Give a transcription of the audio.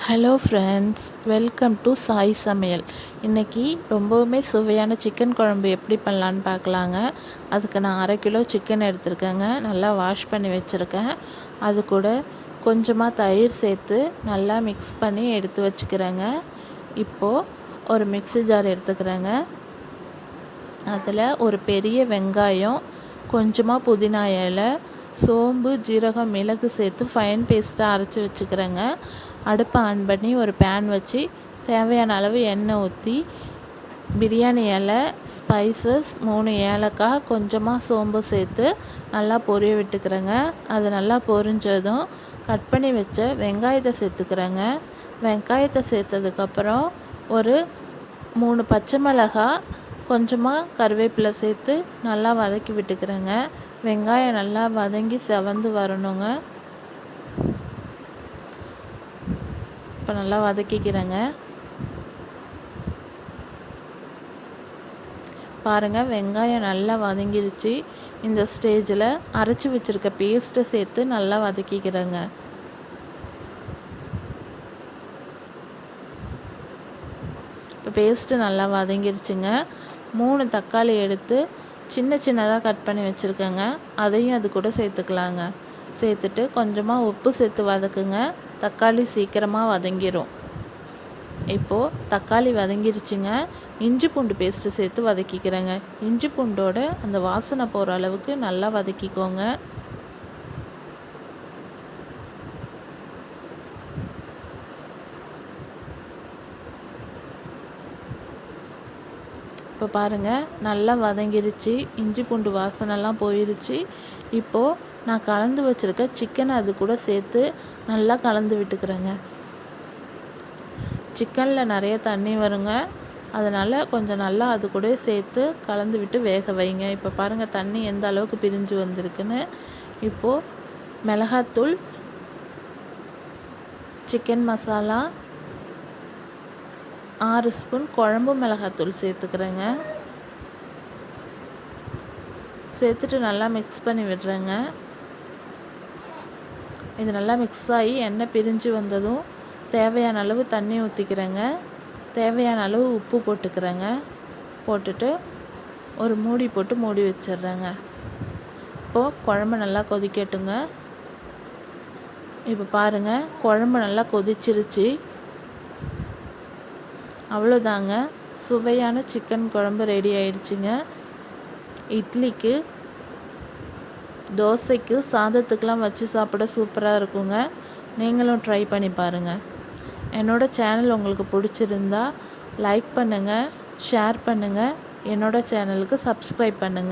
Hello friends, welcome to Sai சமையல். இன்றைக்கி ரொம்பவுமே சுவையான சிக்கன் குழம்பு எப்படி பண்ணலான்னு பார்க்கலாங்க. அதுக்கு நான் 1/2 கிலோ சிக்கன் எடுத்துருக்கேங்க. நல்லா வாஷ் பண்ணி வச்சுருக்கேன். அது கூட கொஞ்சமாக தயிர் சேர்த்து நல்லா மிக்ஸ் பண்ணி எடுத்து வச்சுக்கிறேங்க. இப்போது ஒரு மிக்ஸி ஜார் எடுத்துக்கிறேங்க. அதில் ஒரு பெரிய வெங்காயம், கொஞ்சமாக புதினா இலை, சோம்பு, ஜீரகம், மிளகு சேர்த்து ஃபைன் பேஸ்ட்டாக அரைச்சி வச்சுக்கிறேங்க. அடுப்பை ஆன் பண்ணி ஒரு பேன் வச்சு தேவையான அளவு எண்ணெய் ஊற்றி பிரியாணி இலை, ஸ்பைசஸ், 3 ஏலக்காய், கொஞ்சமாக சோம்பு சேர்த்து நல்லா பொரிய விட்டுக்கிறேங்க. அது நல்லா பொரிஞ்சதும் கட் பண்ணி வச்ச வெங்காயத்தை சேர்த்துக்கிறேங்க. வெங்காயத்தை சேர்த்ததுக்கப்புறம் ஒரு 3 பச்சை மிளகாய், கொஞ்சமாக கருவேப்பிலை சேர்த்து நல்லா வதக்கி விட்டுக்கிறேங்க. வெங்காயம் நல்லா வதங்கி செவந்து வரணுங்க. இப்போ நல்லா வதக்கிக்கிறேங்க. பாருங்கள், வெங்காயம் நல்லா வதங்கிருச்சு. இந்த ஸ்டேஜில் அரைச்சி வச்சுருக்க பேஸ்ட்டை சேர்த்து நல்லா வதக்கிக்கிறேங்க. இப்போ பேஸ்ட்டு நல்லா வதங்கிருச்சுங்க. 3 தக்காளி எடுத்து சின்ன சின்னதாக கட் பண்ணி வச்சுருக்கேங்க. அதையும் அது கூட சேர்த்துக்கலாங்க. சேர்த்துட்டு கொஞ்சமாக உப்பு சேர்த்து வதக்குங்க. தக்காளி சீக்கிரமாக வதங்கிடும். இப்போது தக்காளி வதங்கிருச்சுங்க. இஞ்சி பூண்டு பேஸ்ட்டு சேர்த்து வதக்கிக்கிறேங்க. இஞ்சி பூண்டோட அந்த வாசனை போகிற அளவுக்கு நல்லா வதக்கிக்கோங்க. இப்போ பாருங்கள், நல்லா வதங்கிருச்சு. இஞ்சி பூண்டு வாசனைலாம் போயிருச்சு. இப்போது நான் கலந்து வச்சுருக்க சிக்கனை அது கூட சேர்த்து நல்லா கலந்து விட்டுக்கிறேங்க. சிக்கனில் நிறைய தண்ணி வருங்க. அதனால் கொஞ்சம் நல்லா அது கூட சேர்த்து கலந்து விட்டு வேக வைங்க. இப்போ பாருங்கள், தண்ணி எந்த அளவுக்கு பிரிஞ்சு வந்திருக்குன்னு. இப்போது மிளகாத்தூள், சிக்கன் மசாலா, 6 ஸ்பூன் குழம்பு மிளகாத்தூள் சேர்த்துக்கிறேங்க. சேர்த்துட்டு நல்லா மிக்ஸ் பண்ணி விடுறேங்க. இது நல்லா மிக்ஸ் ஆகி எண்ணெய் பிரிஞ்சு வந்ததும் தேவையான அளவு தண்ணி ஊற்றிக்கிறேங்க. தேவையான அளவு உப்பு போட்டுக்கிறேங்க. போட்டுட்டு ஒரு மூடி போட்டு மூடி வச்சிடுறேங்க. இப்போது குழம்பு நல்லா கொதிக்கட்டுங்க. இப்போ பாருங்கள், குழம்பு நல்லா கொதிச்சிருச்சு. அவ்வளோதாங்க, சுவையான சிக்கன் குழம்பு ரெடி ஆயிடுச்சுங்க. இட்லிக்கு, தோசைக்கு, சாதத்துக்கெலாம் வச்சு சாப்பிட சூப்பராக இருக்குங்க. நீங்களும் ட்ரை பண்ணி பாருங்கள். என்னோடய சேனல் உங்களுக்கு பிடிச்சிருந்தா லைக் பண்ணுங்கள், ஷேர் பண்ணுங்கள், என்னோடய சேனலுக்கு சப்ஸ்கிரைப் பண்ணுங்கள்.